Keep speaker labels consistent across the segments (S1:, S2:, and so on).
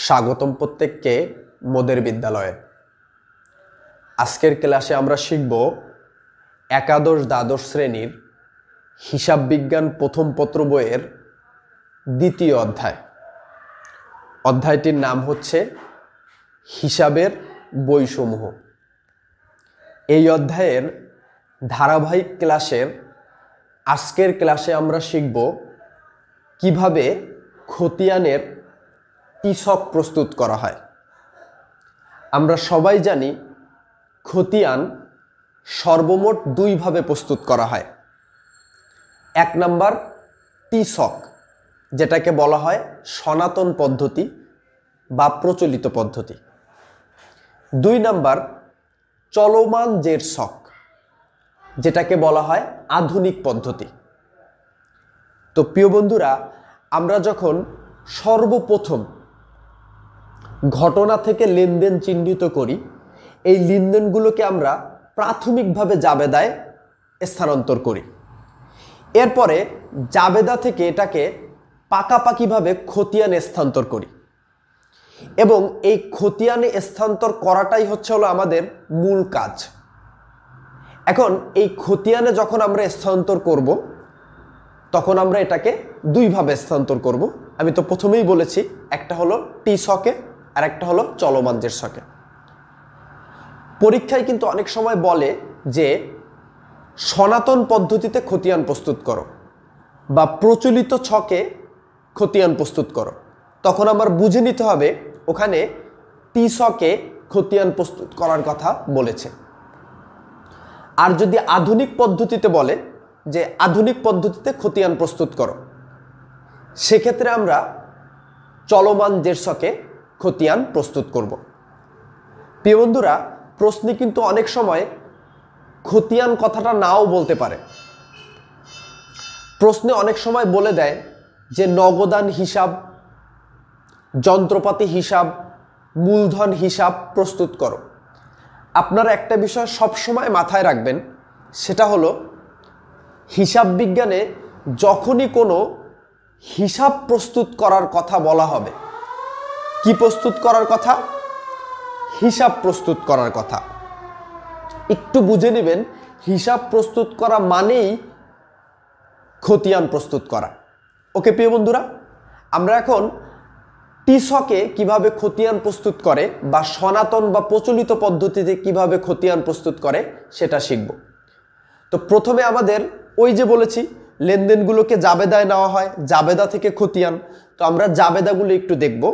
S1: স্বাগতম প্রত্যেককে মোদের বিদ্যালয়ে। আজকের ক্লাসে আমরা শিখব একাদশ দ্বাদশ শ্রেণীর হিসাব বিজ্ঞান প্রথম পত্র বইয়ের দ্বিতীয় অধ্যায়। অধ্যায়টির নাম হচ্ছে হিসাবের বইসমূহ। এই অধ্যায়ের ধারাবাহিক ক্লাসের আজকের ক্লাসে আমরা শিখব কিভাবে খতিয়ানের টিছক প্রস্তুত করা হয়। আমরা সবাই জানি খতিয়ান সর্বমোট দুইভাবে প্রস্তুত করা হয়। এক নাম্বার টিছক, যেটাকে বলা হয় সনাতন পদ্ধতি বা প্রচলিত পদ্ধতি। দুই নাম্বার চলমান জের ছক, যেটাকে বলা হয় আধুনিক পদ্ধতি। তো প্রিয় বন্ধুরা, আমরা যখন সর্বপ্রথম ঘটনা থেকে লেনদেন চিহ্নিত করি, এই লেনদেনগুলোকে আমরা প্রাথমিকভাবে জাবেদায় স্থানান্তর করি। এরপরে জাবেদা থেকে এটাকে পাকাপাকিভাবে খতিয়ানে স্থানান্তর করি এবং এই খতিয়ানে স্থানান্তর করাটাই হলো আমাদের মূল কাজ। এখন এই খতিয়ানে যখন আমরা স্থানান্তর করব, তখন আমরা এটাকে দুইভাবে স্থানান্তর করব। আমি তো প্রথমেই বলেছি, একটা হলো টি ছকে আর একটা হলো চলমান জের ছকে। পরীক্ষায় কিন্তু অনেক সময় বলে যে সনাতন পদ্ধতিতে খতিয়ান প্রস্তুত করো বা প্রচলিত ছকে খতিয়ান প্রস্তুত করো। তখন আমার বুঝে নিতে হবে ওখানে টি ছকে খতিয়ান প্রস্তুত করার কথা বলেছে। আর যদি আধুনিক পদ্ধতিতে বলে যে আধুনিক পদ্ধতিতে খতিয়ান প্রস্তুত করো, সেক্ষেত্রে আমরা চলমান জের ছকে খতিয়ান প্রস্তুত করব। প্রিয় বন্ধুরা, প্রশ্নে কিন্তু অনেক সময় খতিয়ান কথাটা নাও বলতে পারে। প্রশ্নে অনেক সময় বলে দেয় যে নগদান হিসাব, যন্ত্রপাতি হিসাব, মূলধন হিসাব প্রস্তুত করো। আপনারা একটা বিষয় সবসময় মাথায় রাখবেন, সেটা হলো হিসাব বিজ্ঞানে যখনই কোনো হিসাব প্রস্তুত করার কথা বলা হবে, কি প্রস্তুত করার কথা? হিসাব প্রস্তুত করার কথা। একটু বুঝে নেবেন, হিসাব প্রস্তুত করা মানেই খতিয়ান প্রস্তুত করা। ওকে প্রিয় বন্ধুরা, আমরা এখন টি ছকে কিভাবে খতিয়ান প্রস্তুত করে বা সনাতন বা প্রচলিত পদ্ধতিতে কিভাবে খতিয়ান প্রস্তুত করে সেটা শিখব। তো প্রথমে আমাদের ওই যে বলেছি লেনদেনগুলোকে জাবেদায় নেওয়া হয়, জাবেদা থেকে খতিয়ান। তো আমরা জাবেদাগুলো একটু দেখব,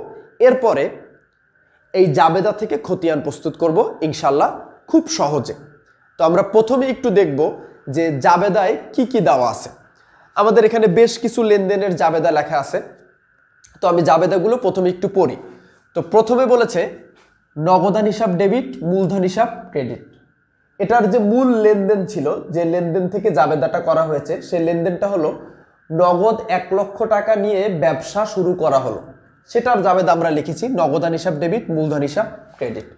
S1: এরপরে এই জাবেদা থেকে খতিয়ান প্রস্তুত করব ইনশাল্লাহ খুব সহজে। তো আমরা প্রথমে একটু দেখব যে জাবেদায় কি কি দেওয়া আছে। আমাদের এখানে বেশ কিছু লেনদেনের জাবেদা লেখা আছে। তো আমি জাবেদাগুলো প্রথমে একটু পড়ি। তো প্রথমে বলেছে নগদান হিসাব ডেবিট, মূলধন হিসাব ক্রেডিট। এটার যে মূল লেনদেন ছিল, যে লেনদেন থেকে জাবেদাটা করা হয়েছে, সেই লেনদেনটা হলো নগদ 1 লক্ষ টাকা নিয়ে ব্যবসা শুরু করা হলো। সেটার জাবেদা আমরা লিখেছি নগদান হিসাব ডেবিট, মূলধন হিসাব ক্রেডিট।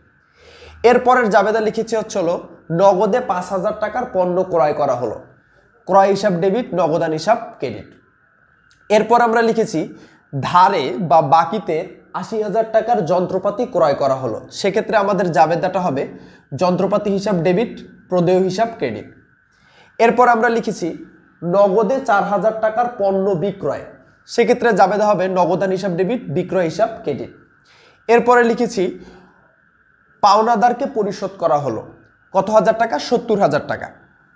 S1: এরপরের জাবেদা লিখেছি হলো নগদে 5,000 টাকার পণ্য ক্রয় করা হলো, ক্রয় হিসাব ডেবিট, নগদান হিসাব ক্রেডিট। এরপর আমরা লিখেছি ধারে বা বাকিতে 80,000 টাকার যন্ত্রপাতি ক্রয় করা হলো। সেক্ষেত্রে আমাদের জাবেদাটা হবে যন্ত্রপাতি হিসাব ডেবিট, প্রদেয় হিসাব ক্রেডিট। এরপর আমরা লিখেছি নগদে 4,000 টাকার পণ্য বিক্রয়। সেক্ষেত্রে জাবেদা হবে নগদান হিসাব ডেবিট, বিক্রয় হিসাব ক্রেডিট। এরপরে লিখেছি পাওনাদারকে পরিশোধ করা হলো কত হাজার টাকা? 70,000 টাকা,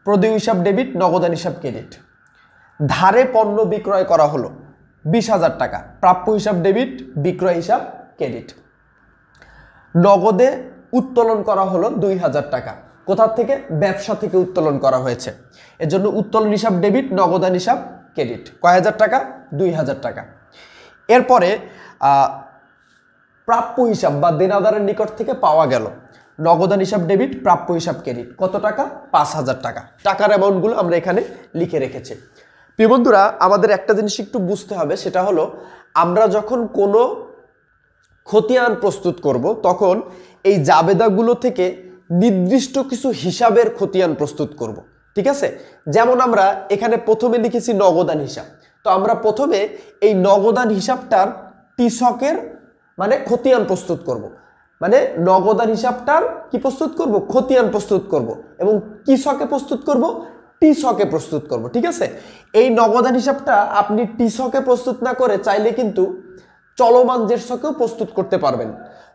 S1: প্রদেয় হিসাব ডেবিট, নগদান হিসাব ক্রেডিট। ধারে পণ্য বিক্রয় করা হলো 20,000 টাকা, প্রাপ্য হিসাব ডেবিট, বিক্রয় হিসাব ক্রেডিট। নগদে উত্তোলন করা হলো 2,000 টাকা। কোথা থেকে? ব্যবসা থেকে উত্তোলন করা হয়েছে, এজন্য উত্তোলন হিসাব ডেবিট, নগদান হিসাব ক্রেডিট। কয় হাজার টাকা? 2,000 টাকা। এরপরে প্রাপ্য হিসাব বা দেনাদারের নিকট থেকে পাওয়া গেল নগদান হিসাব ডেবিট, প্রাপ্য হিসাব ক্রেডিট। কত টাকা? 5,000 টাকা। টাকার অ্যামাউন্টগুলো আমরা এখানে লিখে রেখেছি। প্রিয় বন্ধুরা, আমাদের একটা জিনিস একটু বুঝতে হবে, সেটা হলো আমরা যখন কোনো খতিয়ান প্রস্তুত করব, তখন এই জাবেদাগুলো থেকে নির্দিষ্ট কিছু হিসাবের খতিয়ান প্রস্তুত করব। ঠিক আছে? যেমন আমরা এখানে প্রথমে লিখেছি নগদান হিসাব। তো আমরা প্রথমে এই নগদান হিসাবটার টি ছকের মানে খতিয়ান প্রস্তুত করব। মানে নগদান হিসাবটার কি প্রস্তুত করব? খতিয়ান প্রস্তুত করব। এবং কি ছকে প্রস্তুত করব? টি ছকে প্রস্তুত করব। ঠিক আছে, এই নগদান হিসাবটা আপনি টি ছকে প্রস্তুত না করে চাইলে কিন্তু চলমান জের ছকেও প্রস্তুত করতে পারবেন।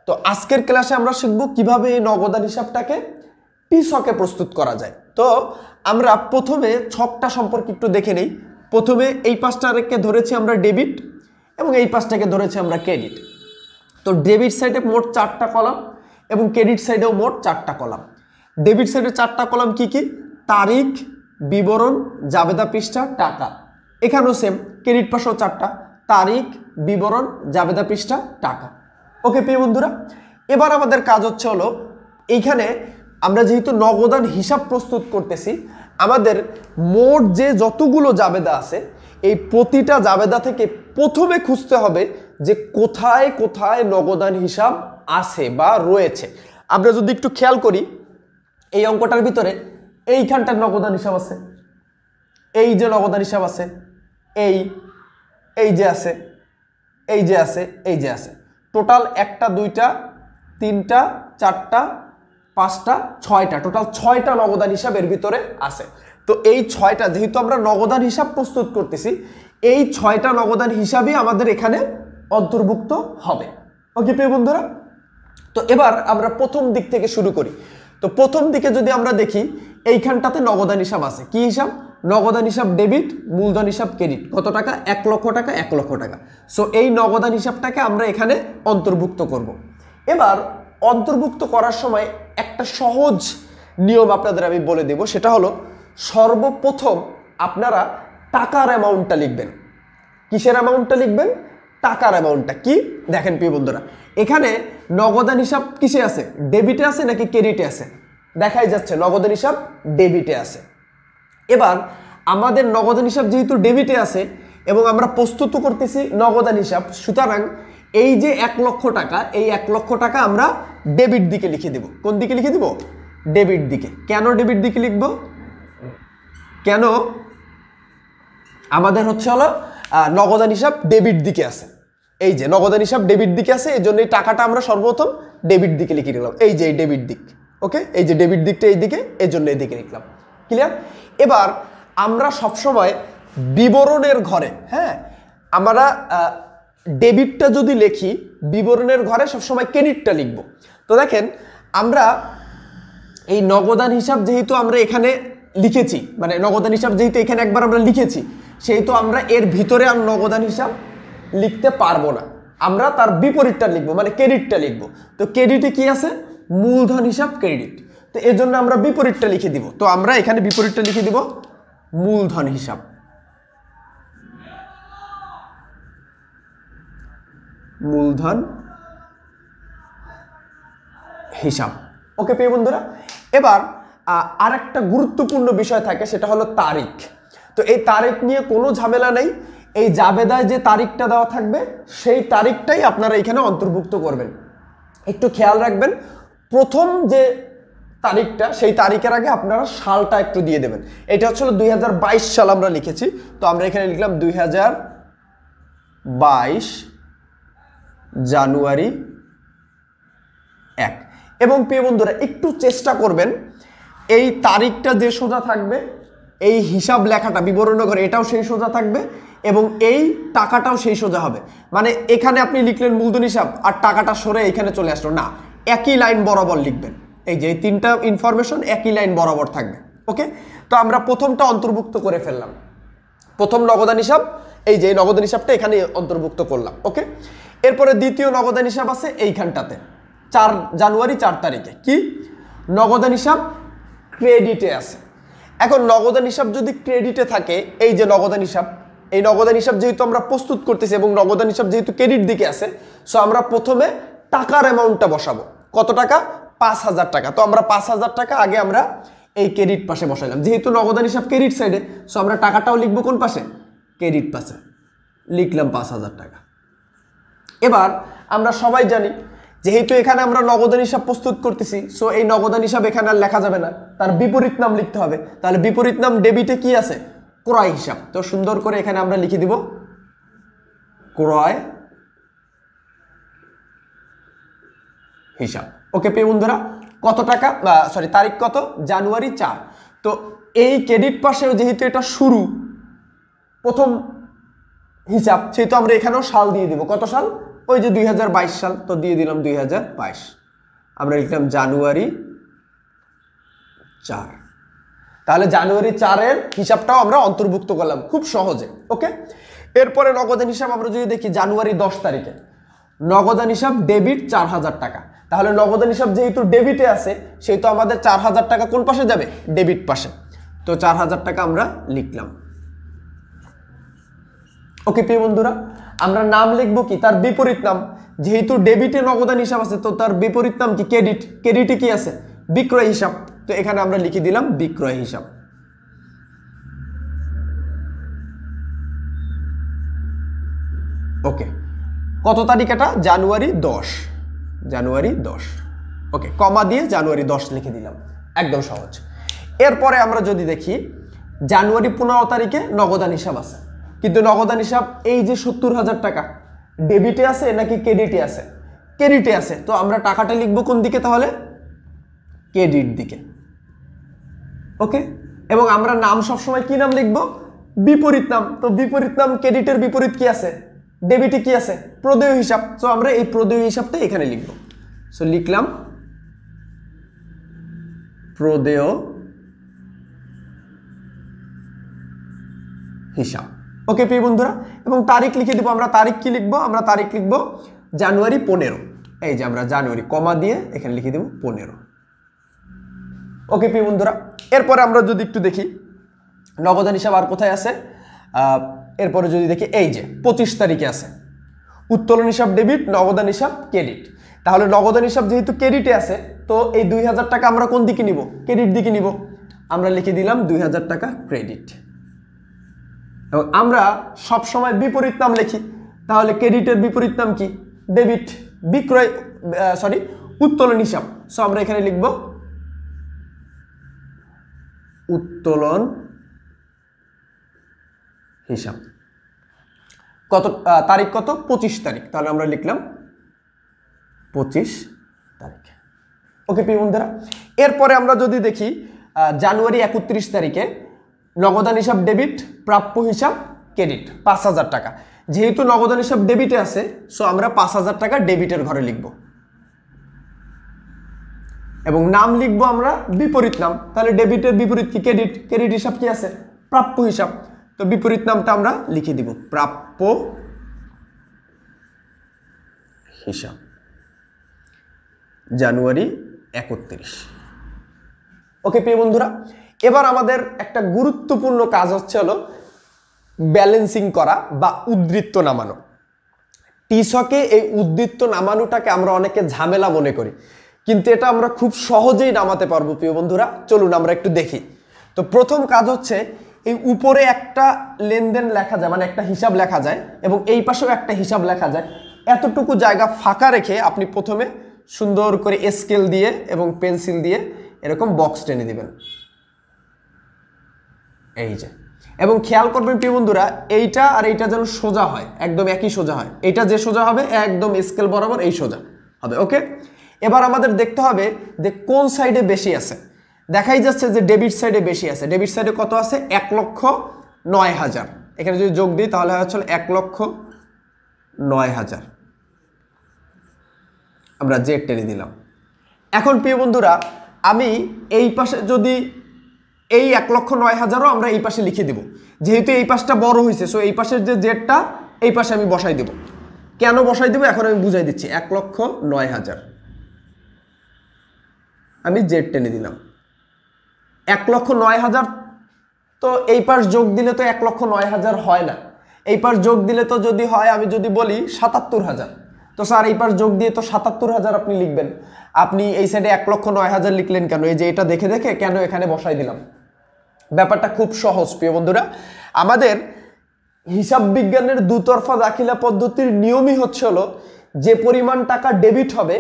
S1: তো আজকের ক্লাসে আমরা শিখব কিভাবে এই নগদান হিসাবটাকে টি ছকে প্রস্তুত করা যায়। তো আমরা প্রথমে ছকটা সম্পর্কে একটু দেখে নেই। প্রথমে এই পাশটাকে ধরেছি আমরা ডেবিট এবং এই পাশটাকে ধরেছি আমরা ক্রেডিট। তো ডেবিট সাইডে মোট 4টা কলাম এবং ক্রেডিট সাইডেও মোট 4টা কলাম। ডেবিট সাইডে 4টা কলাম কি কি? তারিখ, বিবরণ, জাবেদা পৃষ্ঠা, টাকা। এখানেও সেম, ক্রেডিট পাশেও 4টা, তারিখ, বিবরণ, জাবেদা পৃষ্ঠা, টাকা। ওকে প্রিয় বন্ধুরা, এবার আমাদের কাজ হচ্ছে হলো এইখানে আমরা যেহেতু নগদান হিসাব প্রস্তুত করতেছি, আমাদের মোট যে যতগুলো জাবেদা আছে এই প্রতিটা জাবেদা থেকে প্রথমে খুঁজতে হবে যে কোথায় কোথায় নগদান হিসাব আছে বা রয়েছে। আমরা যদি একটু খেয়াল করি, এই অঙ্কটার ভিতরে এইখানটার নগদান হিসাব আছে, এই যে নগদান হিসাব আছে, এই যে আছে, এই যে আছে, এই যে আছে, টোটাল 1টা 2টা 3টা 4টা 5টা 6টা, টোটাল 6টা নগদান হিসাব এর ভিতরে আছে। তো এই 6টা যেহেতু আমরা নগদান হিসাব প্রস্তুত করতেছি, এই 6টা নগদান হিসাবই আমাদের এখানে অন্তর্ভুক্ত হবে। ওকে প্রিয় বন্ধুরা, তো এবার আমরা প্রথম দিক থেকে শুরু করি। তো প্রথম দিকে যদি আমরা দেখি, এইখানটাতে নগদান হিসাব আছে। কি হিসাব? নগদান হিসাব ডেবিট, মূলধন হিসাব ক্রেডিট। কত টাকা? 1 লক্ষ টাকা, 1 লক্ষ টাকা। সো এই নগদান হিসাবটাকে আমরা এখানে অন্তর্ভুক্ত করব। এবার অন্তর্ভুক্ত করার সময় একটা সহজ নিয়ম আপনাদের আমি বলে দেব, সেটা হলো সর্বপ্রথম আপনারা টাকার অ্যামাউন্টটা লিখবেন। কিসের অ্যামাউন্টটা লিখবেন? টাকার অ্যামাউন্টটা। কি দেখেন প্রিয় বন্ধুরা, এখানে নগদান হিসাব কিসে আছে? ডেবিটে আছে নাকি ক্রেডিটে আছে? দেখাই যাচ্ছে নগদান হিসাব ডেবিটে আছে। এবার আমাদের নগদান হিসাব যেহেতু ডেবিটে আছে এবং আমরা প্রস্তুত করতেছি নগদান হিসাব, সুতরাং এই যে 1 লক্ষ টাকা, এই 1 লক্ষ টাকা আমরা ডেবিট দিকে লিখে দেব। কোন দিকে লিখে দেব? ডেবিট দিকে। কেন ডেবিট দিকে লিখব? কেন? আমাদের হচ্ছে হলো নগদান হিসাব ডেবিট দিকে আছে। এই যে নগদান হিসাব ডেবিট দিকে আছে, এই জন্য এই টাকাটা আমরা সর্বপ্রথম ডেবিট দিকে লিখে নিলাম। এই যে এই ডেবিট দিক, ওকে, এই যে ডেবিট দিকটা এই দিকে, এই জন্য এই দিকে লিখলাম। ক্লিয়ার? এবার আমরা সবসময় বিবরণের ঘরে, হ্যাঁ, আমরা ডেবিটটা যদি লিখি, বিবরণের ঘরে সবসময় ক্রেডিটটা লিখব। তো দেখেন, আমরা এই নগদান হিসাব যেহেতু আমরা এখানে লিখেছি, মানে নগদান হিসাব যেহেতু এখানে একবার আমরা লিখেছি, সেহেতু আমরা এর ভিতরে আর নগদান হিসাব লিখতে পারবো না। আমরা তার বিপরীতটা লিখবো, মানে ক্রেডিটটা লিখবো। তো ক্রেডিটে কি আছে? মূলধন হিসাব ক্রেডিট। তো এর জন্য আমরা বিপরীতটা লিখে দিব। তো আমরা এখানে বিপরীতটা লিখে দিব মূলধন হিসাব। মূলধন হিসাব। ওকে প্রিয় বন্ধুরা, এবার আরেকটা গুরুত্বপূর্ণ বিষয় থাকে, সেটা হলো তারিখ। তো এই তারিখ নিয়ে কোনো ঝামেলা নেই। এই জাবেদায় যে তারিখটা দেওয়া থাকবে সেই তারিখটাই আপনারা এখানে অন্তর্ভুক্ত করবেন। একটু খেয়াল রাখবেন, প্রথম যে তারিখটা, সেই তারিখের আগে আপনারা সালটা একটু দিয়ে দেবেন। এটা হচ্ছে 2022 সাল আমরা লিখেছি, তো আমরা এখানে লিখলাম 2022 জানুয়ারি 1। এবং প্রিয় বন্ধুরা, একটু চেষ্টা করবেন এই তারিখটা যে সোজা থাকবে, এই হিসাব লেখাটা বিবরণ করে এটাও সেই সোজা থাকবে এবং এই টাকাটাও সেই সোজা হবে। মানে এখানে আপনি লিখলেন মূলধন হিসাব আর টাকাটা সরে এখানে চলে আসলো না, একই লাইন বরাবর লিখবেন। এই যে এই 3টা ইনফরমেশন একই লাইন বরাবর থাকবে। ওকে, তো আমরা প্রথমটা অন্তর্ভুক্ত করে ফেললাম। প্রথম নগদান হিসাব, এই যে নগদান হিসাবটা এখানে অন্তর্ভুক্ত করলাম। ওকে, এরপরে দ্বিতীয় নগদান হিসাব আছে এইখানটাতে, 4 জানুয়ারি 4 তারিখে। কি? নগদান হিসাব ক্রেডিটে আছে। এখন নগদান হিসাব যদি ক্রেডিটে থাকে, এই যে নগদান হিসাব, এই নগদান হিসাব যেহেতু আমরা প্রস্তুত করতেছি এবং নগদান হিসাব যেহেতু ক্রেডিট দিকে আছে, সো আমরা প্রথমে টাকার অ্যামাউন্টটা বসাবো। কত টাকা? 5000 টাকা। তো আমরা 5000 টাকা আগে আমরা এই ক্রেডিট পাশে বসাইলাম। যেহেতু নগদান হিসাব ক্রেডিট সাইডে, সো আমরা টাকাটাও লিখবো কোন পাশে? ক্রেডিট পাশে। লিখলাম 5000 টাকা। এবার আমরা সবাই জানি, যেহেতু এখানে আমরা নগদান হিসাব প্রস্তুত করতেছি, সো এই নগদান হিসাব এখানে আর লেখা যাবে না, তার বিপরীত নাম লিখতে হবে। তাহলে বিপরীত নাম ডেবিটে কি আছে? ক্রয় হিসাব। তো সুন্দর করে এখানে আমরা লিখে দিব ক্রয় হিসাব। ওকে প্রিয় বন্ধুরা, কত টাকা সরি তারিখ কত? জানুয়ারি 4। তো এই ক্রেডিট পাশেও যেহেতু এটা শুরু প্রথম হিসাব, সেহেতু আমরা এখানেও সাল দিয়ে দিব। কত সাল? ওই যে 2022 সাল, তো দিয়ে দিলাম 2022। আমরা লিখলাম জানুয়ারি 4। তাহলে জানুয়ারি 4-এর হিসাবটাও আমরা অন্তর্ভুক্ত করলাম খুব সহজে। ওকে, এরপরে নগদান হিসাব আমরা যদি দেখি জানুয়ারি 10 তারিখে নগদান হিসাব ডেবিট 4000 টাকা। তাহলে নগদান হিসাব যেহেতু ডেবিটে আছে সেহেতু আমাদের 4000 টাকা কোন পাশে যাবে? ডেবিট পাশে। তো 4000 টাকা আমরা লিখলাম। ওকে প্রিয় বন্ধুরা, আমরা নাম লিখবো কি? তার বিপরীত নাম। যেহেতু ডেবিটে নগদান হিসাব আছে তো তার বিপরীত নাম কি? ক্রেডিট। ক্রেডিটে কি আছে? বিক্রয় হিসাব। তো এখানে আমরা লিখে দিলাম বিক্রয় হিসাব। ওকে, কত তারিখ এটা? জানুয়ারি 10। জানুয়ারি 10। ওকে, কমা দিয়ে জানুয়ারি 10 লিখে দিলাম, একদম সহজ। এরপরে আমরা যদি দেখি জানুয়ারি 15 তারিখে নগদান হিসাব আছে, কিন্তু নগদান হিসাব এই যে 70,000 টাকা ডেবিটে আছে নাকি ক্রেডিটে আছে? ক্রেডিটে আছে। তো আমরা টাকাটা লিখবো কোন দিকে তাহলে? ক্রেডিট দিকে। ওকে, এবং আমরা নাম সবসময় কি নাম লিখবো? বিপরীত নাম। তো বিপরীত নাম ক্রেডিটের বিপরীত কি আছে? ডেবিটে কি আছে? প্রদেয় হিসাব। তো আমরা এই প্রদেয় হিসাবটা এখানে লিখব। সো লিখলাম প্রদেয় হিসাব। ওকে প্রিয় বন্ধুরা, এবং তারিখ লিখে দিব। আমরা তারিখ কি লিখবো? আমরা তারিখ লিখবো জানুয়ারি 15। এই যে আমরা জানুয়ারি কমা দিয়ে এখানে লিখে দেব 15। ওকে প্রিয় বন্ধুরা, এরপরে আমরা যদি একটু দেখি নগদান হিসাব আর কোথায় আছে। এরপরে যদি দেখি এই যে 25 তারিখে আছে উত্তোলন হিসাব ডেবিট, নগদান হিসাব ক্রেডিট। তাহলে নগদান হিসাব যেহেতু ক্রেডিটে আছে তো এই 2000 টাকা আমরা কোন দিকে নিব? ক্রেডিট দিকে নিব। আমরা লিখে দিলাম 2000 টাকা ক্রেডিট। এবং আমরা সব সময় বিপরীত নাম লিখি। তাহলে ক্রেডিটের বিপরীত নাম কি? ডেবিট। বিক্রয় উত্তোলন হিসাব। সো আমরা এখানে লিখব উত্তোলন হিসাব। কত তারিখ? কত? 25 তারিখ। তাহলে আমরা লিখলাম 25 তারিখ। ওকে প্রিয় বন্ধুরা, এরপরে আমরা যদি দেখি জানুয়ারি 31 তারিখে নগদান হিসাব ডেবিট, প্রাপ্য হিসাব ক্রেডিট 5000 টাকা। যেহেতু নগদান হিসাব ডেবিটে আছে সো আমরা 5000 টাকা ডেবিটের ঘরে লিখব এবং নাম লিখবো আমরা বিপরীত নাম। তাহলে ডেবিটের বিপরীত কি? ক্রেডিট। ক্রেডিট হিসাব কি আছে? প্রাপ্য হিসাব। তো বিপরীত নামটা আমরা লিখে দিব প্রাপ্য হিসাব জানুয়ারি 31। ওকে প্রিয় বন্ধুরা, এবার আমাদের একটা গুরুত্বপূর্ণ কাজ হলো ব্যালেন্সিং করা বা উদ্ধৃত্ত নামানো। টিসকে এই উদ্ধৃত্ত নামানোটাকে আমরা অনেকে ঝামেলা মনে করি, কিন্তু এটা আমরা খুব সহজেই নামাতে পারবো প্রিয় বন্ধুরা। চলুন আমরা একটু দেখি। তো প্রথম কাজ হচ্ছে এই উপরে একটা লেনদেন লেখা যায়, মানে একটা হিসাব লেখা যায়, এবং এই পাশেও একটা হিসাব লেখা যায়। এতটুকু জায়গা ফাঁকা রেখে আপনি প্রথমে সুন্দর করে স্কেল দিয়ে এবং পেন্সিল দিয়ে এরকম বক্স টেনে দিবেন, এই যে। এবং খেয়াল করবেন প্রিয় বন্ধুরা, এইটা আর এইটা যেন সোজা হয়, একদম একই সোজা হয়। এইটা যে সোজা হবে একদম স্কেল বরাবর এই সোজা হবে। ওকে, এবার আমাদের দেখতে হবে যে কোন সাইডে বেশি আছে। দেখাই যাচ্ছে যে ডেবিট সাইডে বেশি আছে। ডেবিট সাইডে কত আছে? 1,09,000। এখানে যদি যোগ দিই তাহলে হচ্ছে 1,09,000। আমরা জেড টেনে দিলাম। এখন প্রিয় বন্ধুরা, আমি এই পাশে যদি এই 1,09,000ও আমরা এই পাশে লিখে দেব, যেহেতু এই পাশটা বড় হয়েছে সো এই পাশের যে জেডটা এই পাশে আমি বসাই দেব। কেন বসাই দেব এখন আমি বুঝাই দিচ্ছি। 1,09,000 আমি জেড টেনে দিলাম। 1,09,000 তো এই পাশ যোগ দিলে তো 1,09,000 হয় না। এই পাশ যোগ দিলে তো যদি হয়, আমি যদি বলি 77,000, তো স্যার এই পাশ যোগ দিয়ে তো 77,000 আপনি লিখবেন। আপনি এই সাইডে 1,09,000 লিখলেন কেন? এই যে এটা দেখে দেখে কেন এখানে বসাই দিলাম। ব্যাপারটা খুব সহজ প্রিয় বন্ধুরা। আমাদের হিসাব বিজ্ঞানের দুতরফা দাখিলা পদ্ধতির নিয়মই হলো যে পরিমাণ টাকা ডেবিট হবে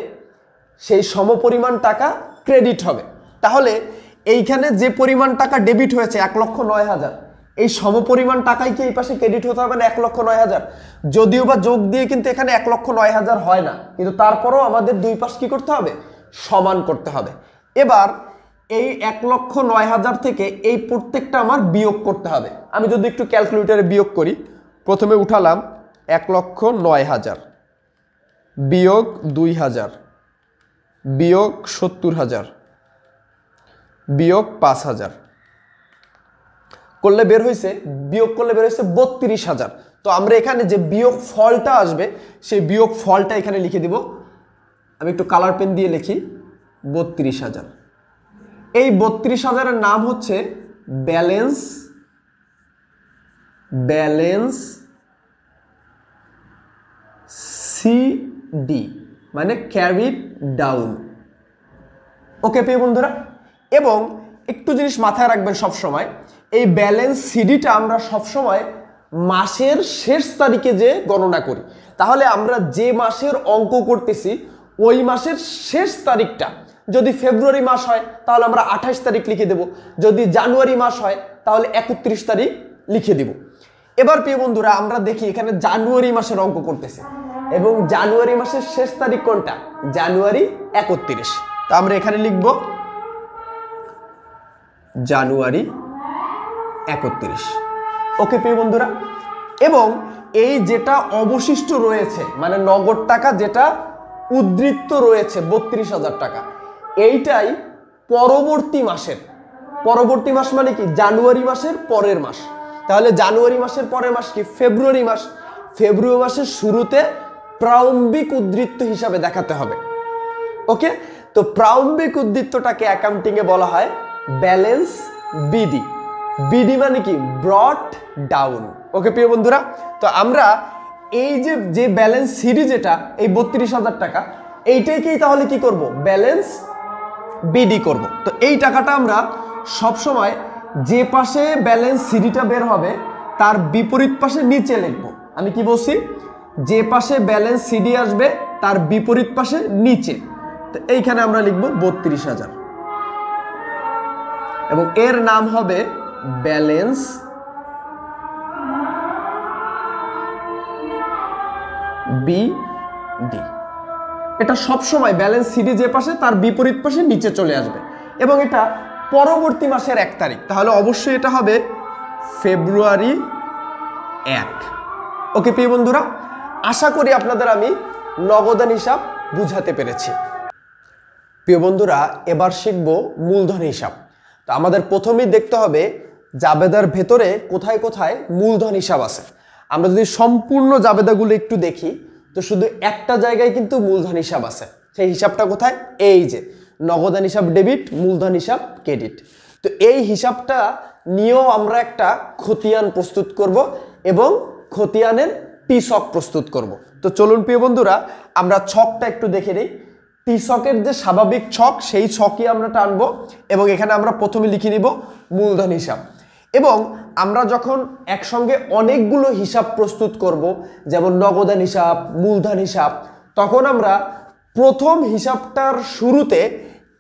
S1: সেই সমপরিমাণ টাকা ক্রেডিট হবে। তাহলে এইখানে যে পরিমাণ টাকা ডেবিট হয়েছে 1,09,000, এই সমপরিমাণ টাকাই কি এই পাশে ক্রেডিট হতে হবে না 1,09,000? যদিও বা যোগ দিয়ে কিন্তু এখানে 1,09,000 হয় না, কিন্তু তারপরেও আমাদের দুই পাশ কি করতে হবে? সমান করতে হবে। এবার এই 1,09,000 থেকে এই প্রত্যেকটা আমার বিয়োগ করতে হবে। আমি যদি একটু ক্যালকুলেটরে বিয়োগ করি, প্রথমে উঠালাম 1,09,000 বিয়োগ 2,000 বিয়োগ 70,000 বিয়োগ 5,000 করলে বের হয়েছে, বিয়োগ করলে বের হয়েছে 32,000। তো আমরা এখানে যে বিয়োগ ফলটা আসবে সেই বিয়োগ ফলটা এখানে লিখে দিব। আমি একটু কালার পেন দিয়ে লিখি 32,000। এই 32,000-এর নাম হচ্ছে ব্যালেন্স সিডি, মানে ক্যারিড ডাউন। ওকে প্রিয় বন্ধুরা, এবং একটু জিনিস মাথায় রাখবেন সব সময়, এই ব্যালেন্স সিডিটা আমরা সব সময় মাসের শেষ তারিখে যে গণনা করি। তাহলে আমরা যে মাসের অঙ্ক করতেছি ওই মাসের শেষ তারিখটা যদি ফেব্রুয়ারি মাস হয় তাহলে আমরা 28 তারিখ লিখে দেব, যদি জানুয়ারি মাস হয় তাহলে 31 তারিখ লিখে দিব। এবার প্রিয় বন্ধুরা আমরা দেখি এখানে জানুয়ারি মাসের অঙ্ক করতেছে এবং জানুয়ারি মাসের শেষ তারিখ কোনটা? জানুয়ারি 31। তো আমরা এখানে লিখব জানুয়ারি 31। ওকে প্রিয় বন্ধুরা, এবং এই যেটা অবশিষ্ট রয়েছে মানে নগদ টাকা যেটা উদ্ধৃত রয়েছে 32,000 টাকা, এইটাই পরবর্তী মাসের, পরবর্তী মাস মানে কি? জানুয়ারি মাসের পরের মাস। তাহলে জানুয়ারি মাসের পরের মাস কি? ফেব্রুয়ারি মাস। ফেব্রুয়ারি মাসের শুরুতে প্রারম্ভিক উদ্ধৃত হিসাবে দেখাতে হবে। ওকে, তো প্রারম্ভিক উদ্ধৃতটাকে অ্যাকাউন্টিংয়ে বলা হয় ব্যালেন্স বিডি। বিডি মানে কি? ব্রট ডাউন। ওকে প্রিয় বন্ধুরা, তো আমরা এই যে ব্যালেন্স সিডি যেটা এই 32,000 টাকা, এইটাকেই তাহলে কি করব? ব্যালেন্স বিডি করব। তো এই টাকাটা আমরা সব সময় যে পাশে ব্যালেন্স সিডিটা বের হবে তার বিপরীত পাশে নিচে লিখব। আমি কি বলছি? যে পাশে ব্যালেন্স সিডি আসবে তার বিপরীত পাশে নিচে। তো এইখানে আমরা লিখব 32,000 এবং এর নাম হবে ব্যালেন্স বিডি। এটা সব সময় ব্যালেন্স সিডি যে পাশে তার বিপরীত পাশে নিচে চলে আসবে এবং এটা পরবর্তী মাসের 1 তারিখ। তাহলে অবশ্যই এটা হবে ফেব্রুয়ারি 1। ওকে প্রিয় বন্ধুরা, আশা করি আপনাদের আমি নগদান হিসাব বুঝাতে পেরেছি। প্রিয় বন্ধুরা, এবার শিখব মূলধন হিসাব। তো আমাদের প্রথমেই দেখতে হবে জাবেদার ভেতরে কোথায় কোথায় মূলধন হিসাব আছে। আমরা যদি সম্পূর্ণ জাবেদাগুলো একটু দেখি তো শুধু একটা জায়গায় কিন্তু মূলধন হিসাব আছে। সেই হিসাবটা কোথায়? এই যে নগদান হিসাব ডেবিট, মূলধন হিসাব ক্রেডিট। তো এই হিসাবটা নিয়েও আমরা একটা খতিয়ান প্রস্তুত করব এবং খতিয়ানের টি-ছক প্রস্তুত করব। তো চলুন প্রিয় বন্ধুরা আমরা ছকটা একটু দেখে নিই। টি-ছকের যে স্বাভাবিক ছক সেই ছকই আমরা টানবো এবং এখানে আমরা প্রথমে লিখে নিব মূলধন হিসাব। এবং আমরা যখন একসঙ্গে অনেকগুলো হিসাব প্রস্তুত করব, যেমন নগদান হিসাব, মূলধন হিসাব, তখন আমরা প্রথম হিসাবটার শুরুতে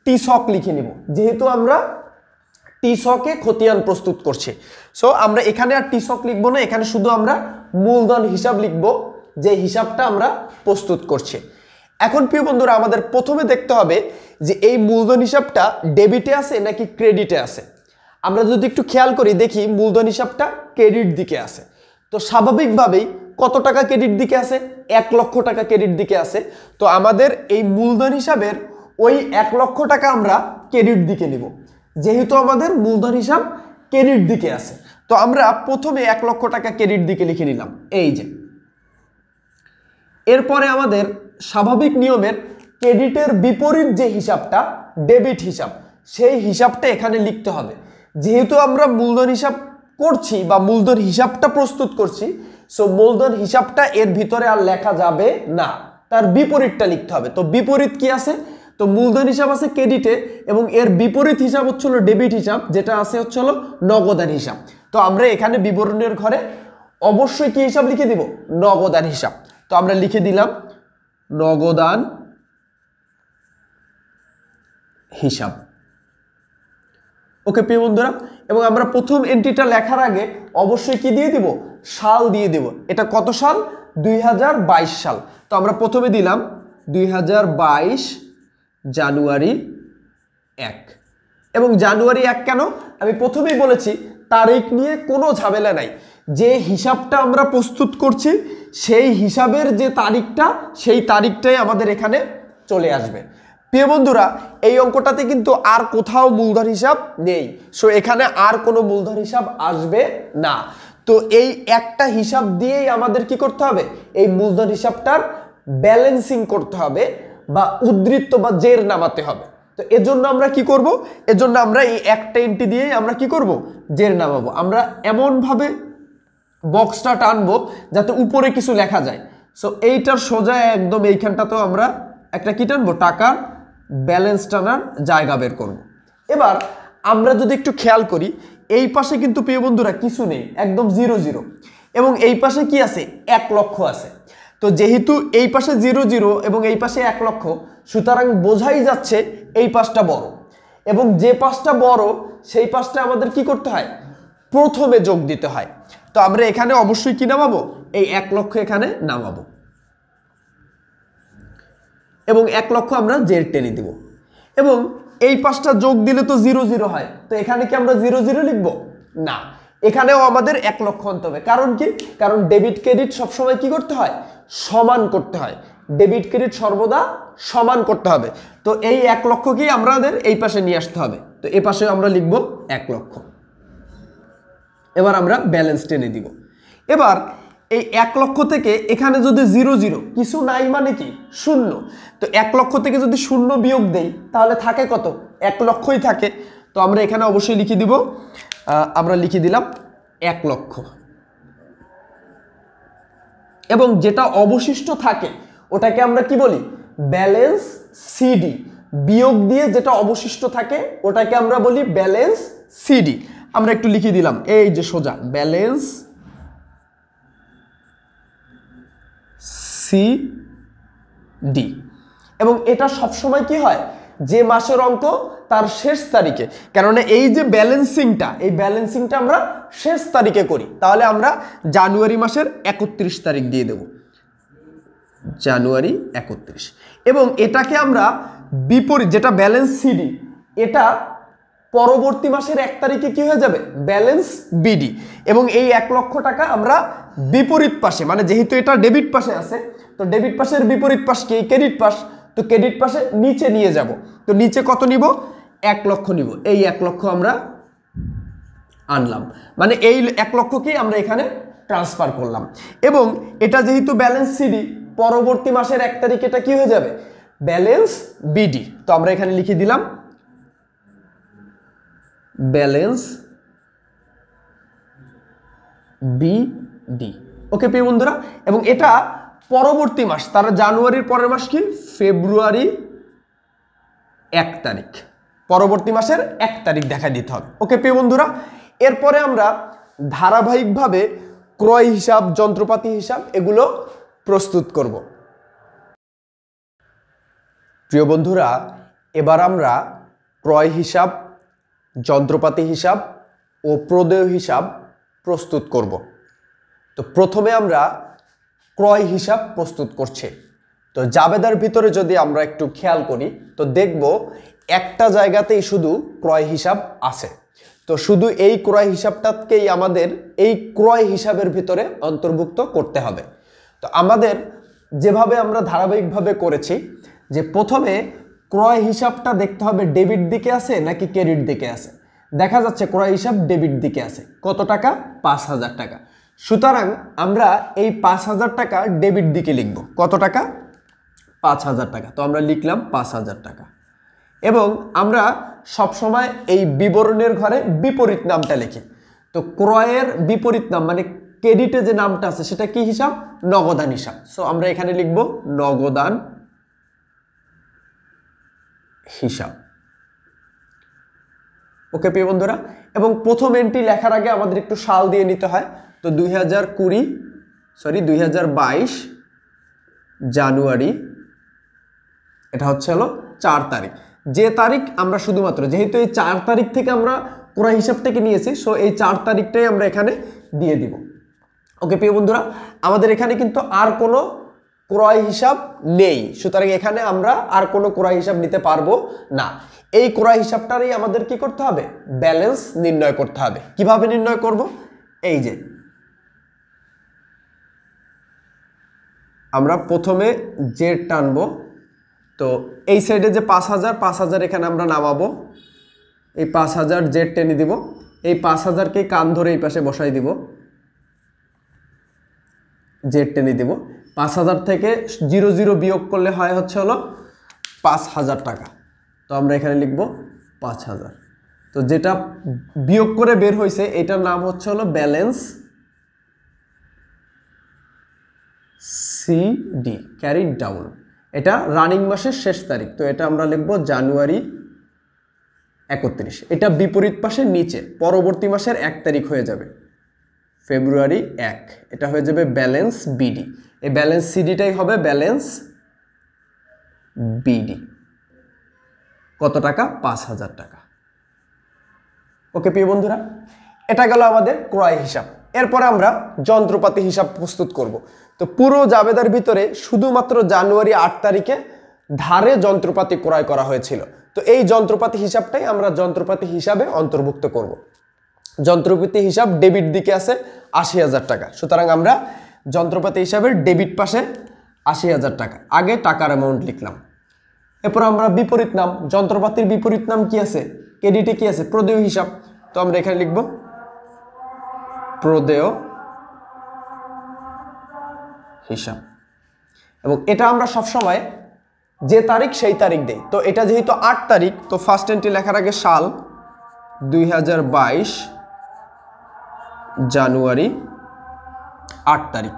S1: টি-ছক লিখে নিব, যেহেতু আমরা টি-ছকে খতিয়ান প্রস্তুত করছি। সো আমরা এখানে আর টি-ছক লিখবো না, এখানে শুধু আমরা মূলধন হিসাব লিখব যে হিসাবটা আমরা প্রস্তুত করছি। এখন প্রিয় বন্ধুরা আমাদের প্রথমে দেখতে হবে যে এই মূলধন হিসাবটা ডেবিটে আছে নাকি ক্রেডিটে আছে। আমরা যদি একটু খেয়াল করি দেখি মূলধন হিসাবটা ক্রেডিট দিকে আছে। তো স্বাভাবিকভাবেই কত টাকা ক্রেডিট দিকে আছে? 1 লক্ষ টাকা ক্রেডিট দিকে আছে। তো আমাদের এই মূলধন হিসাবের ওই 1 লক্ষ টাকা আমরা ক্রেডিট দিকে নিব, যেহেতু আমাদের মূলধন হিসাব ক্রেডিট দিকে আছে। তো আমরা প্রথমে 1 লক্ষ টাকা ক্রেডিট দিকে লিখে নিলাম এই যে। এরপরে আমাদের স্বাভাবিক নিয়মের ক্রেডিটের বিপরীত যে হিসাবটা ডেবিট হিসাব, সেই হিসাবটা এখানে লিখতে হবে। যেহেতু আমরা মূলধন হিসাব করছি বা মূলধন হিসাবটা প্রস্তুত করছি, সো মূলধন হিসাবটা এর ভিতরে আর লেখা যাবে না, তার বিপরীতটা লিখতে হবে। তো বিপরীত কি আছে? তো মূলধন হিসাব আছে ক্রেডিটে এবং এর বিপরীত হিসাব হচ্ছিল ডেবিট হিসাব, যেটা আছে হচ্ছিল নগদান হিসাব। তো আমরা এখানে বিবরণের ঘরে অবশ্যই কি হিসাব লিখে দিব? নগদান হিসাব। তো আমরা লিখে দিলাম নগদান হিসাব। ওকে প্রিয় বন্ধুরা, এবং আমরা প্রথম এন্ট্রিটা লেখার আগে অবশ্যই কি দিয়ে দিব, সাল দিয়ে দেব। এটা কত সাল, 2022 সাল। তো আমরা প্রথমে দিলাম 2022 জানুয়ারি 1। এবং জানুয়ারি 1 কেন, আমি প্রথমেই বলেছি তারিখ নিয়ে কোনো ঝামেলা নাই। যে হিসাবটা আমরা প্রস্তুত করছি সেই হিসাবের যে তারিখটা, সেই তারিখটাই আমাদের এখানে চলে আসবে। প্রিয় বন্ধুরা, এই অঙ্কটাতে কিন্তু আর কোথাও মূলধন হিসাব নেই, সো এখানে আর কোনো মূলধন হিসাব আসবে না। তো এই একটা হিসাব দিয়েই আমাদের কি করতে হবে, এই মূলধন হিসাবটার ব্যালেন্সিং করতে হবে বা উদ্ধৃত বা জের নামাতে হবে। তো এজন্য আমরা কি করব, এজন্য আমরা এই একটা এন্ট্রি দিয়েই আমরা কি করব, জের নামাবো। আমরা এমনভাবে বক্সটা টানবো যাতে উপরে কিছু লেখা যায়। সো এইটার সোজা একদম এইখানটাতেও আমরা একটা কি টানবো, টাকার ব্যালেন্স টানার জায়গা বের করব। এবার আমরা যদি একটু খেয়াল করি, এই পাশে কিন্তু প্রিয় বন্ধুরা কিছু নেই, একদম 0 0, এবং এই পাশে কি আছে, 1 লক্ষ আছে। তো যেহেতু এই পাশে 0 0 এবং এই পাশে 1 লক্ষ, সুতরাং বোঝাই যাচ্ছে এই পাশটা বড়, এবং যে পাশটা বড় সেই পাশটা আমাদের কি করতে হয়, প্রথমে যোগ দিতে হয়। তো আমরা এখানে অবশ্যই কি নামাবো, এই 1 লক্ষ এখানে নামাবো, এবং 1 লক্ষ আমরা জের টেনে দিব। এবং এই পাশটা যোগ দিলে তো 0 0 হয়, তো এখানে কি আমরা 0 0 লিখব না, এখানেও আমাদের 1 লক্ষ আনতে হবে। কারণ কি, কারণ ডেবিট ক্রেডিট সবসময় কি করতে হয়, সমান করতে হয়। ডেবিট ক্রেডিট সর্বদা সমান করতে হবে। তো এই 1 লক্ষকেই আমাদের এই পাশে নিয়ে আসতে হবে। তো এই পাশে আমরা লিখব 1 লক্ষ। এবার আমরা ব্যালেন্স টেনে দিব। এবার এই 1 লক্ষ থেকে এখানে যদি 0 0, কিছু নাই মানে কি, শূন্য। তো 1 লক্ষ থেকে যদি শূন্য বিয়োগ দেই তাহলে থাকে কত, 1 লক্ষই থাকে। তো আমরা এখানে অবশ্যই লিখে দিব, আমরা লিখে দিলাম 1 লক্ষ। এবং যেটা অবশিষ্ট থাকে ওটাকে আমরা কি বলি, ব্যালেন্স সিডি। বিয়োগ দিয়ে যেটা অবশিষ্ট থাকে ওটাকে আমরা বলি ব্যালেন্স সিডি। আমরা একটু লিখে দিলাম, এই যে সোজা ব্যালেন্স সিডি। এবং এটা সবসময় কি হয়, যে মাসের অঙ্ক তার শেষ তারিখে, কেননা এই যে ব্যালেন্সিংটা, এই ব্যালেন্সিংটা আমরা শেষ তারিখে করি। তাহলে আমরা জানুয়ারি মাসের 31 তারিখ দিয়ে দেব, জানুয়ারি 31। এবং এটাকে আমরা বিপরীত, যেটা ব্যালেন্স সিডি, এটা পরবর্তী মাসের 1 তারিখে কি হয়ে যাবে, ব্যালেন্স বিডি। এবং এই 1 লক্ষ টাকা আমরা বিপরীত পাশে, মানে যেহেতু এটা ডেবিট পাশে আছে, তো ডেবিট পাশের বিপরীত পাশ কি, ক্রেডিট পাশ, তো ক্রেডিট পাশে নিচে নিয়ে যাব। তো নিচে কত নিব, 1 লক্ষ নিব। এই 1 লক্ষ আমরা আনলাম, মানে এই 1 লক্ষকেই আমরা এখানে ট্রান্সফার করলাম। এবং এটা যেহেতু ব্যালেন্স সিডি, পরবর্তী মাসের 1 তারিখে এটা কি হয়ে যাবে, ব্যালেন্স বিডি। তো আমরা এখানে লিখে দিলাম ব্যালেন্স বিডি। ওকে প্রিয় বন্ধুরা, এবং এটা পরবর্তী মাস, তার জানুয়ারির পরের মাস কি, ফেব্রুয়ারি 1 তারিখ, পরবর্তী মাসের 1 তারিখ দেখা দিতে হবে। ওকে প্রিয় বন্ধুরা, এরপরে আমরা ধারাবাহিকভাবে ক্রয় হিসাব, যন্ত্রপাতি হিসাব এগুলো প্রস্তুত করব। প্রিয় বন্ধুরা, এবার আমরা ক্রয় হিসাব, যন্ত্রপাতি হিসাব ও প্রদেয় হিসাব প্রস্তুত করব। তো প্রথমে আমরা ক্রয় হিসাব প্রস্তুত করছি। তো জাবেদার ভিতরে যদি আমরা একটু খেয়াল করি তো দেখব একটা জায়গাতেই শুধু ক্রয় হিসাব আছে। তো শুধু এই ক্রয় হিসাবটাকেই আমাদের এই ক্রয় হিসাবের ভিতরে অন্তর্ভুক্ত করতে হবে। তো আমাদের যেভাবে আমরা ধারাবাহিকভাবে করেছি, যে প্রথমে ক্রয় হিসাবটা দেখতে হবে ডেবিট দিকে আছে নাকি ক্রেডিট দিকে আছে। দেখা যাচ্ছে ক্রয় হিসাব ডেবিট দিকে আছে, কত টাকা, 5000 টাকা। সুতরাং আমরা এই 5000 টাকা ডেবিট দিকে লিখব, কত টাকা, 5000 টাকা। তো আমরা লিখলাম 5000 টাকা। এবং আমরা সবসময় এই বিবরণের ঘরে বিপরীত নামটা লিখি। তো ক্রয়ের বিপরীত নাম মানে ক্রেডিটে যে নামটা আছে সেটা কি হিসাব, নগদান হিসাব। সো আমরা এখানে লিখব নগদান হিসাব। ওকে প্রিয় বন্ধুরা, এবং প্রথম এন্ট্রি লেখার আগে আমাদের একটু সাল দিয়ে নিতে হয়। তো 2022 জানুয়ারি, এটা হচ্ছে হলো 4 তারিখ। যে তারিখ আমরা শুধুমাত্র, যেহেতু এই 4 তারিখ থেকে আমরা ক্রয় হিসাব থেকে নিয়েছি, সো এই 4 তারিখটাই আমরা এখানে দিয়ে দিব। ওকে প্রিয় বন্ধুরা, আমাদের এখানে কিন্তু আর কোনো ক্রয় হিসাব নেই, সুতরাং এখানে আমরা আর কোনো ক্রয় হিসাব নিতে পারবো না। এই ক্রয় হিসাবটারই আমাদের কি করতে হবে, ব্যালেন্স নির্ণয় করতে হবে। কিভাবে নির্ণয় করব, এই যে আমরা প্রথমে জেড টানবো, তো এই সাইডে যে 5000 এখানে আমরা নামাবো, এই 5000 জেড টেনে দিব, এই 5000কে কান ধরে এই পাশে বসাই দিব, জেড টেনে দিব। 5000 থেকে 00 বিয়োগ করলে হয় হচ্ছে হলো 5000 টাকা, তো আমরা এখানে লিখব 5000। তো যেটা বিয়োগ করে বের হয়েছে এটার নাম হচ্ছে হলো ব্যালেন্স সিডি, ক্যারি ডাউন। এটা রানিং মাসের শেষ তারিখ, তো এটা আমরা লিখব জানুয়ারি 31। এটা বিপরীত পাশের নিচে পরবর্তী মাসের 1 তারিখ হয়ে যাবে ফেব্রুয়ারি 1, এটা হয়ে যাবে ব্যালেন্স বিডি। এই ব্যালেন্স সিডিটাই হবে ব্যালেন্স বিডি। কত টাকা, 5000 টাকা। ওকে প্রিয় বন্ধুরা, এটা গেল আমাদের ক্রয় হিসাব। এরপরে আমরা যন্ত্রপাতি হিসাব প্রস্তুত করব। তো পুরো জাবেদার ভিতরে শুধুমাত্র জানুয়ারি 8 তারিখে ধারে যন্ত্রপাতি ক্রয় করা হয়েছিল, তো এই যন্ত্রপাতি হিসাবটাই আমরা যন্ত্রপাতি হিসাবে অন্তর্ভুক্ত করব। যন্ত্রপাতি হিসাব ডেবিট দিকে আছে 80000 টাকা, সুতরাং আমরা যন্ত্রপাতি হিসাবের ডেবিট পাশে 80000 টাকা, আগে টাকার অ্যামাউন্ট লিখলাম। এরপর আমরা বিপরীত নাম, যন্ত্রপাতির বিপরীত নাম কি আছে, ক্রেডিটে কি আছে, প্রদেয় হিসাব, তো আমরা এখানে লিখব প্রদেয় হিসাব। এবং এটা আমরা সবসময় যে তারিখ সেই তারিখ দেই, তো এটা যেহেতু 8 তারিখ, তো ফার্স্ট এন্ট্রি লেখার আগে সাল 2022 জানুয়ারি 8 তারিখ।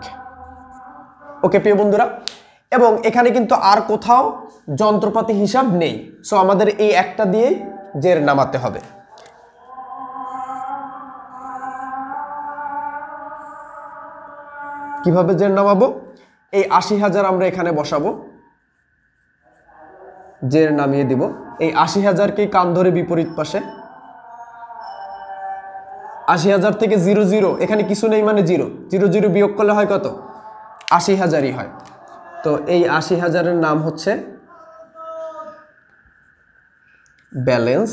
S1: ওকে প্রিয় বন্ধুরা, এবং এখানে কিন্তু আর কোথাও যন্ত্রপাতি হিসাব নেই, সো আমাদের এই একটা দিয়েই জের নামাতে হবে। কিভাবে জের নামাবো, এই 80000 আমরা এখানে বসাবো, জের নামিয়ে দিব। এই 80000কে কান ধরে বিপরীত পাশে, 80000 থেকে 00 এখানে কিছু নেই মানে 0 বিয়োগ করলে হয় কত, 80000ই হয়। তো এই 80000-এর নাম হচ্ছে ব্যালেন্স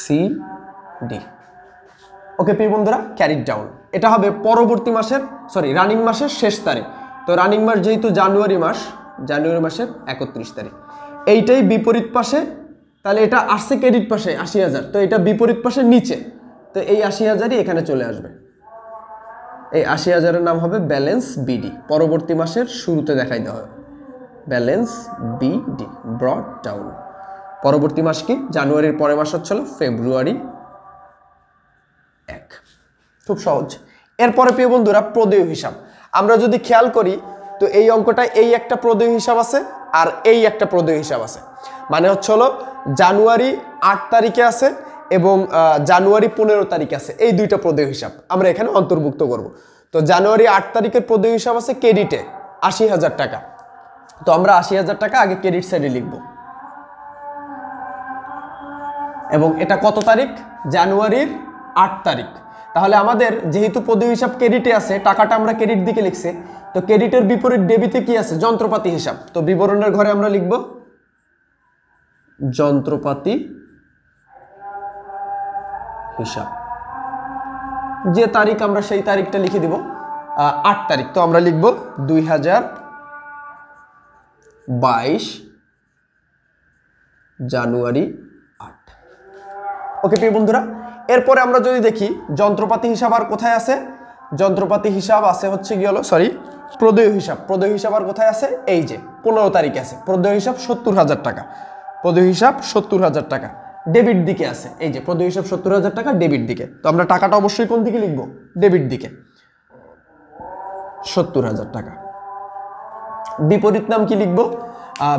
S1: সিডি। ওকে প্রিয় বন্ধুরা, ক্যারিড ডাউন। এটা হবে পরবর্তী মাসের রানিং মাসের শেষ তারিখ। তো রানিং মাস যেহেতু জানুয়ারি মাসের 31 তারিখ, এইটাই বিপরীত পাশে, তাহলে এটা আসছে ক্রেডিট পাশে 80000, তো এটা বিপরীত পাশে নিচে, তো এই 80000ই এখানে চলে আসবে। এই 80000-এর নাম হবে ব্যালেন্স বিডি, পরবর্তী মাসের শুরুতে দেখাই দেওয়া হবে ব্যালেন্স বিডি, ব্রট ডাউন। পরবর্তী মাস কি, জানুয়ারির পরের মাস হচ্ছিল ফেব্রুয়ারি 1। খুব সহজ। এরপরে প্রিয় বন্ধুরা প্রদেয় হিসাব, আমরা যদি খেয়াল করি তো এই অঙ্কটা এই একটা প্রদেয় হিসাব আছে আর এই একটা প্রদেয় হিসাব আছে, মানে হচ্ছে হলো জানুয়ারি 8 তারিখে আছে এবং জানুয়ারি 15 তারিখে আছে, এই দুইটা প্রদেয় হিসাব আমরা এখানে অন্তর্ভুক্ত করব। তো জানুয়ারি 8 তারিখের প্রদেয় হিসাব আছে ক্রেডিটে 80000 টাকা, তো আমরা 80000 টাকা আগে ক্রেডিট সাইডে লিখব। এবং এটা কত তারিখ, জানুয়ারির 8 তারিখ। তাহলে আমাদের যেহেতু প্রদেয় হিসাব ক্রেডিটে আছে, টাকাটা আমরা ক্রেডিট দিকে লিখছি, তো ক্রেডিটের বিপরীত ডেবিটে কি আছে, যন্ত্রপাতি হিসাব। তো বিবরণের ঘরে আমরা লিখব যন্ত্রপাতি হিসাব, যে তারিখ আমরা সেই তারিখটা লিখে দিব 8 তারিখ, তো আমরা লিখব 2022 জানুয়ারি 8। ওকে প্রিয় বন্ধুরা, এরপরে আমরা যদি দেখি যন্ত্রপাতি হিসাব আর কোথায় আছে, যন্ত্রপাতি হিসাব আছে হচ্ছে কি হলো প্রদেয় হিসাব। প্রদেয় হিসাব আর কোথায় আছে, এই যে 15 তারিখে আছে প্রদেয় হিসাব 70000 টাকা, প্রদেয় হিসাব 70000 টাকা ডেবিট দিকে আছে, এই যে প্রদেয় হিসাব 70000 টাকা ডেবিট দিকে। তো আমরা টাকাটা অবশ্যই কোন দিকে লিখবো, ডেবিট দিকে 70000 টাকা। বিপরীত নাম কি লিখবো,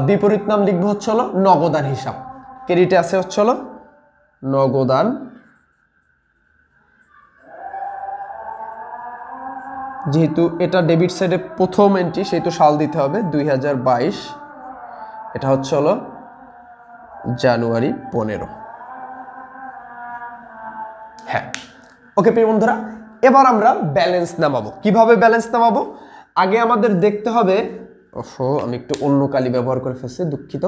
S1: বিপরীত নাম লিখবো হচ্ছে হলো নগদান হিসাব। ক্রেডিটে আছে হচ্ছে হলো নগদান, যেহেতু এটা ডেবিট সাইডে প্রথম এন্ট্রি সেহেতু সাল দিতে হবে 2022, এটা হচ্ছে হলো জানুয়ারি 15। হ্যাঁ, ওকে প্রিয় বন্ধুরা, এবার আমরা ব্যালেন্স নামাবো। কিভাবে ব্যালেন্স নামাবো? আগে আমাদের দেখতে হবে, ওহো আমি একটু অন্য কালি ব্যবহার করে ফেলছি, দুঃখিত।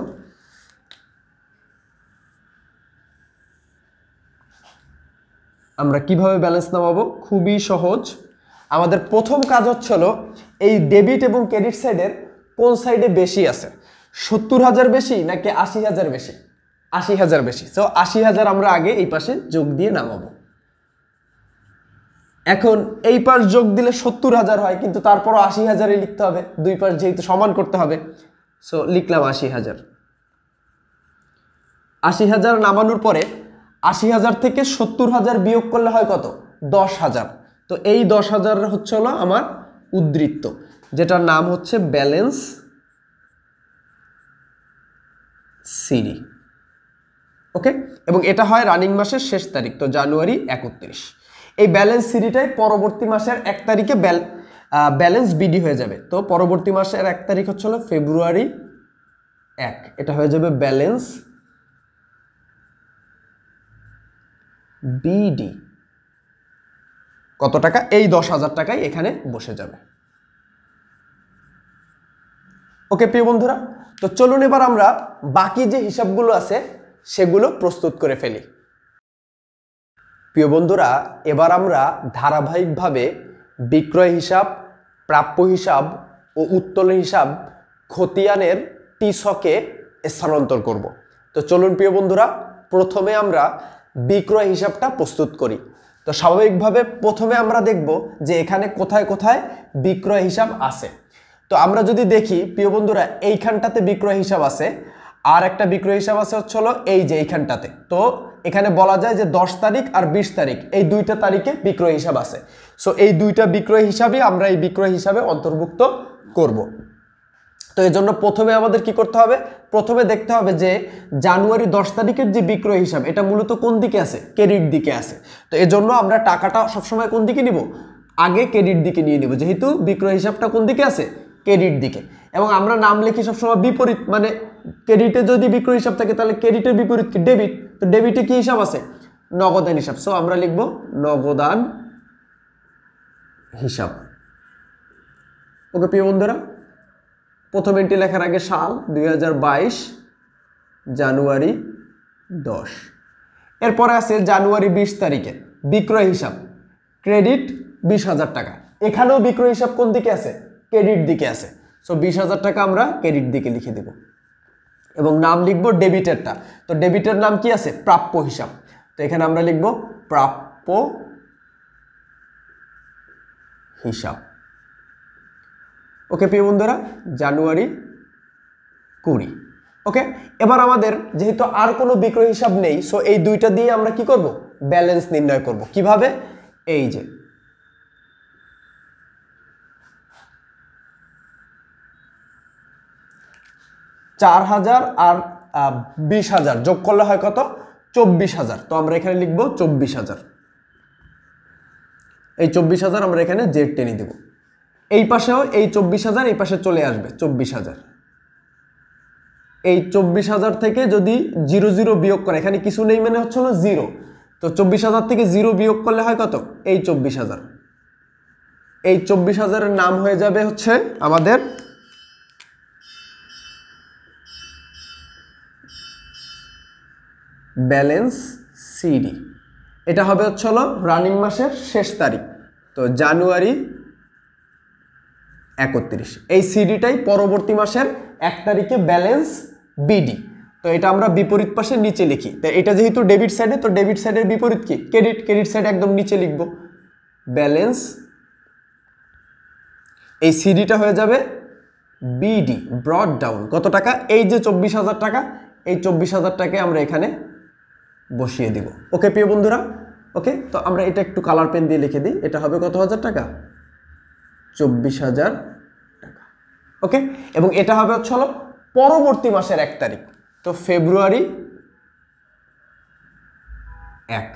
S1: আমরা কিভাবে ব্যালেন্স নামাবো? খুবই সহজ। আমাদের প্রথম কাজ হচ্ছিল এই ডেবিট এবং ক্রেডিট সাইডের কোন সাইডে বেশি আছে, 70,000 বেশি নাকি 80,000 বেশি? 80,000 বেশি। তো 80,000 আমরা আগে এই পাশে যোগ দিয়ে নামাবো। এখন এই পাশ যোগ দিলে 70,000 হয়, কিন্তু তারপরও 80,000-ই লিখতে হবে, দুই পাশ যেহেতু সমান করতে হবে। সো লিখলাম 80,000। 80,000 নামানোর পরে 80,000 থেকে 70,000 বিয়োগ করলে হয় কত? 10,000। তো এই 10,000 হচ্ছে হলো আমার উদ্ধৃত্ত, যেটার নাম হচ্ছে ব্যালেন্স সিডি। ওকে, এবং এটা হয় রানিং মাসের শেষ তারিখ, তো জানুয়ারি 31। এই ব্যালেন্স সিডিটাই পরবর্তী মাসের 1 তারিখে ব্যালেন্স বিডি হয়ে যাবে। তো পরবর্তী মাসের 1 তারিখ হচ্ছে হলো ফেব্রুয়ারি 1, এটা হয়ে যাবে ব্যালেন্স বিডি। কত টাকা? এই 10,000 টাকাই এখানে বসে যাবে। ওকে প্রিয় বন্ধুরা, তো চলুন এবার আমরা বাকি যে হিসাবগুলো আছে সেগুলো প্রস্তুত করে ফেলি। প্রিয় বন্ধুরা, এবার আমরা ধারাবাহিকভাবে বিক্রয় হিসাব, প্রাপ্য হিসাব ও উত্তোলন হিসাব খতিয়ানের টি-ছকে স্থানান্তর করব। তো চলুন প্রিয় বন্ধুরা, প্রথমে আমরা বিক্রয় হিসাবটা প্রস্তুত করি। তো স্বাভাবিকভাবে প্রথমে আমরা দেখব যে এখানে কোথায় কোথায় বিক্রয় হিসাব আছে। তো আমরা যদি দেখি প্রিয় বন্ধুরা, এইখানটাতে বিক্রয় হিসাব আছে, আর একটা বিক্রয় হিসাব আছে হচ্ছে হলো এই যে এইখানটাতে। তো এখানে বলা যায় যে 10 তারিখ আর 20 তারিখ এই দুইটা তারিখে বিক্রয় হিসাব আছে। সো এই দুইটা বিক্রয় হিসাবই আমরা এই বিক্রয় হিসাবে অন্তর্ভুক্ত করব। তো এই জন্য প্রথমে আমাদের কি করতে হবে? প্রথমে দেখতে হবে যে জানুয়ারি 10 তারিখের যে বিক্রয় হিসাব, এটা মূলত কোন দিকে আছে? ক্রেডিট দিকে আছে। তো এই জন্য আমরা টাকাটা সবসময় কোন দিকে নিব? আগে ক্রেডিট দিকে নিয়ে নিব, যেহেতু বিক্রয় হিসাবটা কোন দিকে আছে? ক্রেডিট দিকে। এবং আমরা নাম লিখি সবসময় বিপরীত, মানে ক্রেডিটে যদি বিক্রয় হিসাব থাকে তাহলে ক্রেডিটের বিপরীত কি? ডেবিট। তো ডেবিটে কি হিসাব আছে? নগদান হিসাব। সো আমরা লিখব নগদান হিসাব। ওকে প্রিয় বন্ধুরা, প্রথম এন্ট্রি লেখার আগে সাল 2022 জানুয়ারি 10। এরপরে আছে জানুয়ারি 20 তারিখে বিক্রয় হিসাব, ক্রেডিট 20,000 টাকা। এখানেও বিক্রয় হিসাব কোন দিকে আছে? ক্রেডিট দিকে আছে। সো 20,000 টাকা আমরা ক্রেডিট দিকে লিখে দেব এবং নাম লিখব ডেবিটেরটা। তো ডেবিটের নাম কি আছে? প্রাপ্য হিসাব। তো এখানে আমরা লিখব প্রাপ্য হিসাব। ওকে প্রিয় বন্ধুরা, জানুয়ারি 20। ওকে, এবার আমাদের যেহেতু আর কোনো বিক্রয় হিসাব নেই, সো এই দুইটা দিয়ে আমরা কি করব? ব্যালেন্স নির্ণয় করব। কিভাবে? এই যে $4,000 আর 20,000 যোগ করলে হয় কত? 24,000। তো আমরা এখানে লিখব 24,000। এই 24,000 আমরা এখানে জেড টেনে দেব। এই পাশেও এই 24,000 এই পাশে চলে আসবে 24,000। এই 24,000 থেকে যদি 00 বিয়োগ করে, এখানে কিছু নেই মানে হচ্ছে না 0। তো 24,000 থেকে 0 বিয়োগ করলে হয় কত? এই 24,000। এই 24,000 এর নাম হয়ে যাবে হচ্ছে আমাদের ব্যালেন্স সিডি। এটা হবে হচ্ছে হলো রানিং মাসের শেষ তারিখ, তো জানুয়ারি 31। এই সিডিটাই পরবর্তী মাসের 1 তারিখে ব্যালেন্স বিডি। তো এটা আমরা বিপরীত পাশে নিচে লিখি। তো এটা যেহেতু ডেবিট সাইডে, তো ডেবিট সাইডের বিপরীত কি? ক্রেডিট। ক্রেডিট সাইড একদম নিচে লিখব ব্যালেন্স। এই সিডিটা হয়ে যাবে বিডি, ব্রড ডাউন। কত টাকা? এই যে 24,000 টাকা, এই 24,000 টাকায় আমরা এখানে বসিয়ে দিব। ওকে প্রিয় বন্ধুরা, ওকে, তো আমরা এটা একটু কালার পেন দিয়ে লিখে দিই। এটা হবে কত হাজার টাকা? 24,000 টাকা। ওকে, এবং এটা হবে হচ্ছে হলো পরবর্তী মাসের 1 তারিখ, তো ফেব্রুয়ারি 1।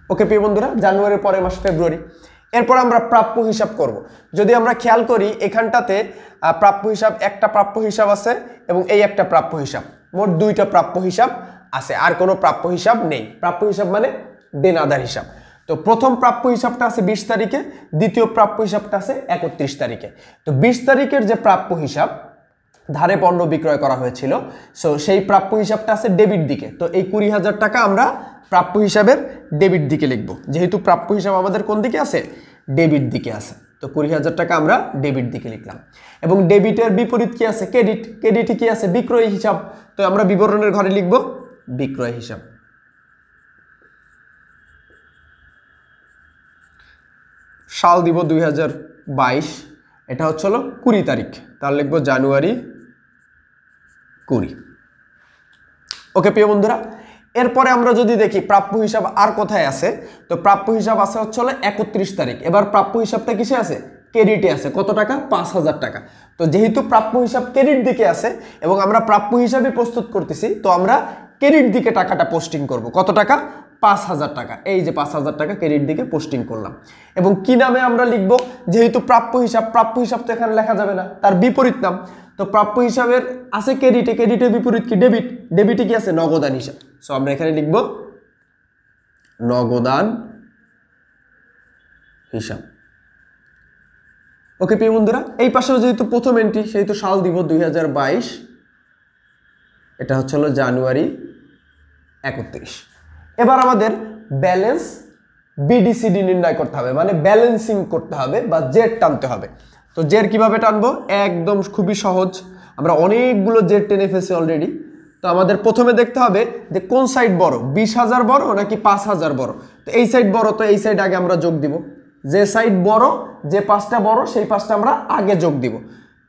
S1: ওকে প্রিয় বন্ধুরা, জানুয়ারির পরের মাস ফেব্রুয়ারি। এরপর আমরা প্রাপ্য হিসাব করব। যদি আমরা খেয়াল করি, এখানটাতে প্রাপ্য হিসাব, একটা প্রাপ্য হিসাব আছে এবং এই একটা প্রাপ্য হিসাব, মোট 2টা প্রাপ্য হিসাব আছে, আর কোনো প্রাপ্য হিসাব নেই। প্রাপ্য হিসাব মানে দেনাদার হিসাব। তো প্রথম প্রাপ্য হিসাবটা আছে 20 তারিখে, দ্বিতীয় প্রাপ্য হিসাবটা আছে 31 তারিখে। তো 20 তারিখের যে প্রাপ্য হিসাব, ধারে পণ্য বিক্রয় করা হয়েছিল, সো সেই প্রাপ্য হিসাবটা আছে ডেবিট দিকে। তো এই 20,000 টাকা আমরা প্রাপ্য হিসাবের ডেবিট দিকে লিখব, যেহেতু প্রাপ্য হিসাব আমাদের কোন দিকে আছে, ডেবিট দিকে আছে। তো 20,000 টাকা আমরা ডেবিট দিকে লিখলাম। এবং ডেবিটের বিপরীত কি আছে, ক্রেডিট। ক্রেডিটে কি আছে, বিক্রয় হিসাব। তো আমরা বিবরণের ঘরে লিখব বিক্রয় হিসাব। সাল দিব 2022, এটা হচ্ছে হলো 20 তারিখ, তাহলে লিখবো জানুয়ারি 20। ওকে প্রিয় বন্ধুরা, এরপরে আমরা যদি দেখি প্রাপ্য হিসাব আর কোথায় আছে, তো প্রাপ্য হিসাব আছে হচ্ছে হলো 31 তারিখ। এবার প্রাপ্য হিসাবটা কিসে আছে, ক্রেডিটে আছে। কত টাকা, 5,000 টাকা। তো যেহেতু প্রাপ্য হিসাব ক্রেডিট দিকে আছে এবং আমরা প্রাপ্য হিসাবে প্রস্তুত করতেছি, তো আমরা ক্রেডিট দিকে টাকাটা পোস্টিং করব। কত টাকা, 5,000 টাকা। এই যে 5,000 টাকা ক্রেডিট দিকে পোস্টিং করলাম। এবং কি নামে আমরা লিখব, যেহেতু প্রাপ্য হিসাব, প্রাপ্য হিসাব তো এখানে লেখা যাবে না, তার বিপরীত নাম। তো প্রাপ্য হিসাবের আছে ক্রেডিটে, ক্রেডিটের বিপরীত কি, ডেবিট। ডেবিটে কি আছে, নগদান হিসাব। সো আমরা এখানে লিখব নগদান হিসাব। ওকে প্রিয় বন্ধুরা, এই পাশেও যেহেতু প্রথম এন্ট্রি, সেহেতু সাল দিব 2022, এটা হচ্ছে হলো জানুয়ারি 31। এবার আমাদের ব্যালেন্স বিডিসিডি নির্ণয় করতে হবে, মানে ব্যালেন্সিং করতে হবে বা জেড টানতে হবে। তো জেড কিভাবে টানবো, একদম খুবই সহজ। আমরা অনেকগুলো জেড টেনে ফেলছি অলরেডি। তো আমাদের প্রথমে দেখতে হবে যে কোন সাইড বড়, 20,000 বড় নাকি 5,000 বড়। তো এই সাইড বড়, তো এই সাইড আগে আমরা যোগ দিব। যে সাইড বড়, যে পাঁচটা বড়, সেই পাঁচটা আমরা আগে যোগ দিব।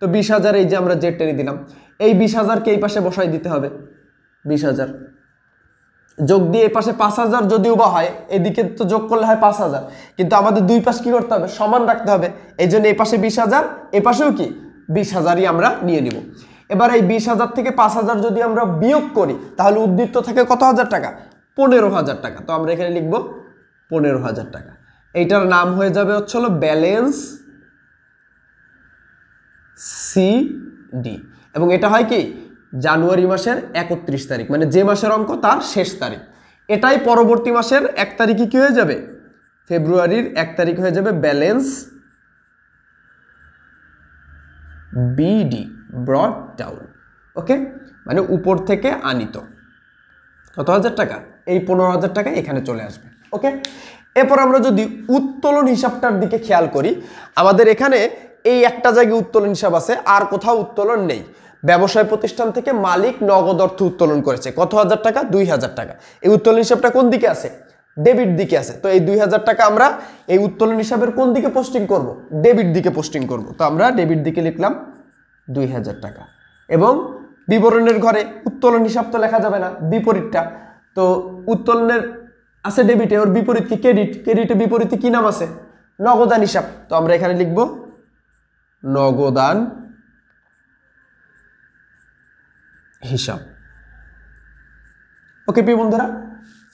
S1: তো 20,000, এই যে আমরা জেড টেনে দিলাম। এই 20,000কে এই পাশে বসাই দিতে হবে। 20,000 যোগ দিয়ে এই পাশে 5,000 যদিও বা হয়, এদিকে তো যোগ করলে হয় 5,000, কিন্তু আমাদের দুই পাশ কি করতে হবে, সমান রাখতে হবে। এই জন্য এই পাশে 20,000, এই পাশেও কি 20,000ই আমরা নিয়ে নিব। এবার এই 20,000 থেকে 5,000 যদি আমরা বিয়োগ করি, তাহলে উদ্দীপ্ত থাকে কত হাজার টাকা, 15,000 টাকা। তো আমরা এখানে লিখব 15,000 টাকা। এইটার নাম হয়ে যাবে হচ্ছে হলো ব্যালেন্স সিডি। এবং এটা হয় কি, জানুয়ারি মাসের 31 তারিখ, মানে যে মাসের অঙ্ক তার শেষ তারিখ। এটাই পরবর্তী মাসের 1 তারিখে কি হয়ে যাবে, ফেব্রুয়ারির 1 তারিখ হয়ে যাবে ব্যালেন্স বিডি, ব্রট ডাউন। ওকে, মানে উপর থেকে আনিত। কত হাজার টাকা, এই 15,000 টাকা এখানে চলে আসবে। ওকে, এরপর আমরা যদি উত্তোলন হিসাবটার দিকে খেয়াল করি, আমাদের এখানে এই একটা জায়গায় উত্তোলন হিসাব আছে, আর কোথাও উত্তোলন নেই। ব্যবসায় প্রতিষ্ঠান থেকে মালিক নগদ অর্থ উত্তোলন করেছে, কত হাজার টাকা, 2,000 টাকা। এই উত্তোলন হিসাবটা কোন দিকে আছে, ডেবিট দিকে আছে। তো এই 2,000 টাকা আমরা এই উত্তোলন হিসাবের কোন দিকে পোস্টিং করব, ডেবিট দিকে পোস্টিং করব। তো আমরা ডেবিট দিকে লিখলাম 2,000 টাকা। এবং বিবরণের ঘরে উত্তোলন হিসাব তো লেখা যাবে না, বিপরীতটা। তো উত্তোলনের আছে ডেবিটে, ওর বিপরীত কি, ক্রেডিট। ক্রেডিটের বিপরীতে কি নাম আছে, নগদান হিসাব। তো আমরা এখানে লিখব নগদান হিসাব। ওকে প্রিয় বন্ধুরা,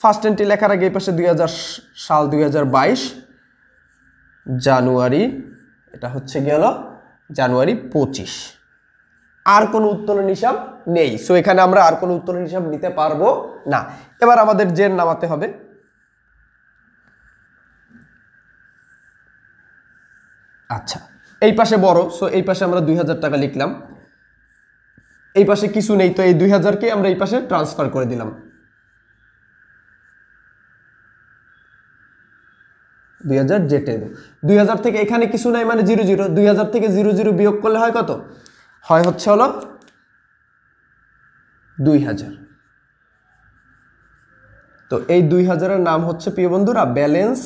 S1: ফার্স্ট এন্ট্রি লেখার আগে এই পাশে 2000 সাল 2022 জানুয়ারি, এটা হচ্ছে গেল জানুয়ারি 25। আর কোনো উত্তোলন হিসাব নেই, সো এখানে আমরা আর কোনো উত্তোলন হিসাব নিতে পারবো না। এবার আমাদের জের নামাতে হবে। আচ্ছা, এই পাশে বড়, সো এই পাশে আমরা 2,000 টাকা লিখলাম। এই পাশে কিছু নেই, তো এই 2,000কে আমরা এই পাশে ট্রান্সফার করে দিলাম। 2,000 জেটে, 2,000 থেকে এখানে কিছু নাই মানে 0,0, 2,000 থেকে 0,0 বিয়োগ করলে হয় কত, হয় হচ্ছে হলো 2,000। তো এই 2,000-এর নাম হচ্ছে প্রিয় বন্ধুরা ব্যালেন্স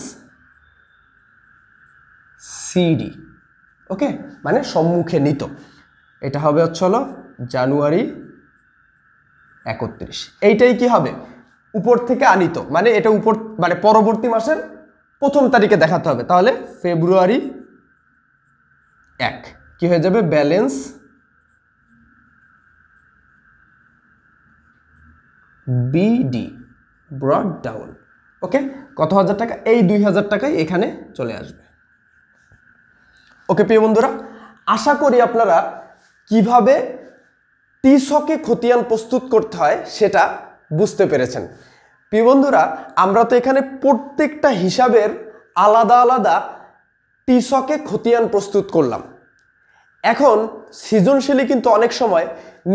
S1: সিডি। ওকে, মানে সম্মুখে নিত। এটা হবে হচ্ছে হলো জানুয়ারি 31। এইটাই কি হবে, উপর থেকে আনিত, মানে এটা উপর, মানে পরবর্তী মাসের প্রথম তারিখে দেখাতে হবে। তাহলে ফেব্রুয়ারি 1 কি হয়ে যাবে, ব্যালেন্স বিডি, ব্রট ডাউন। ওকে, কত হাজার টাকা, এই 2,000 টাকাই এখানে চলে আসবে। ওকে প্রিয় বন্ধুরা, আশা করি আপনারা কিভাবে টি-ছকে খতিয়ান প্রস্তুত করতে হয় সেটা বুঝতে পেরেছেন। প্রিয় বন্ধুরা, আমরা তো এখানে প্রত্যেকটা হিসাবের আলাদা আলাদা টিসকে খতিয়ান প্রস্তুত করলাম। এখন সৃজনশীলে কিন্তু অনেক সময়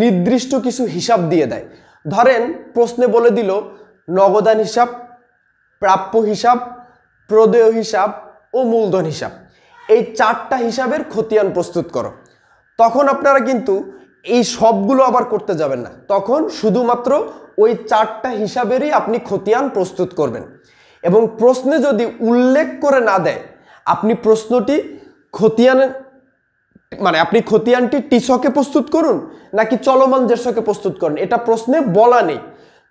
S1: নির্দিষ্ট কিছু হিসাব দিয়ে দেয়। ধরেন প্রশ্নে বলে দিল নগদান হিসাব, প্রাপ্য হিসাব, প্রদেয় হিসাব ও মূলধন হিসাব, এই 4টা হিসাবের খতিয়ান প্রস্তুত করো। তখন আপনারা কিন্তু এই সবগুলো আবার করতে যাবেন না, তখন শুধুমাত্র ওই 4টা হিসাবেরই আপনি খতিয়ান প্রস্তুত করবেন। এবং প্রশ্নে যদি উল্লেখ করে না দেয়, আপনি প্রশ্নটি আপনি খতিয়ানটি টিসকে প্রস্তুত করুন নাকি চলমান জেরসকে প্রস্তুত করুন, এটা প্রশ্নে বলা নেই।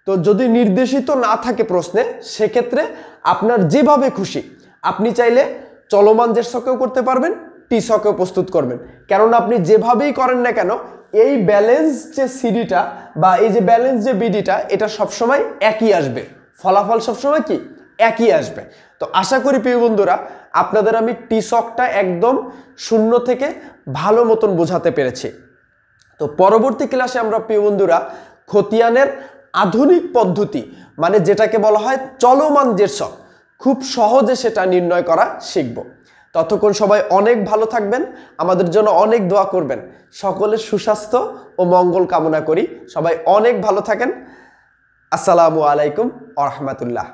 S1: তো যদি নির্দেশিত না থাকে প্রশ্নে, সেক্ষেত্রে আপনার যেভাবে খুশি আপনি চাইলে চলমান জেরসকেও করতে পারবেন, টিসকেও প্রস্তুত করবেন। কেননা আপনি যেভাবেই করেন না কেন, এই ব্যালেন্স যে সিডিটা বা এই যে ব্যালেন্স যে বিডিটা, এটা সবসময় একই আসবে, ফলাফল সবসময় কি একই আসবে। তো আশা করি প্রিয় বন্ধুরা, আপনাদের আমি টিসকটা একদম শূন্য থেকে ভালো মতন বোঝাতে পেরেছি। তো পরবর্তী ক্লাসে আমরা প্রিয় বন্ধুরা খতিয়ানের আধুনিক পদ্ধতি, মানে যেটাকে বলা হয় চলমান জেরসক, খুব সহজে সেটা নির্ণয় করা শিখব। ততক্ষণ সবাই অনেক ভালো থাকবেন, আমাদের জন্য অনেক দোয়া করবেন। সকলের সুস্বাস্থ্য ও মঙ্গল কামনা করি। সবাই অনেক ভালো থাকেন। আসসালামু আলাইকুম ওয়া রাহমাতুল্লাহ।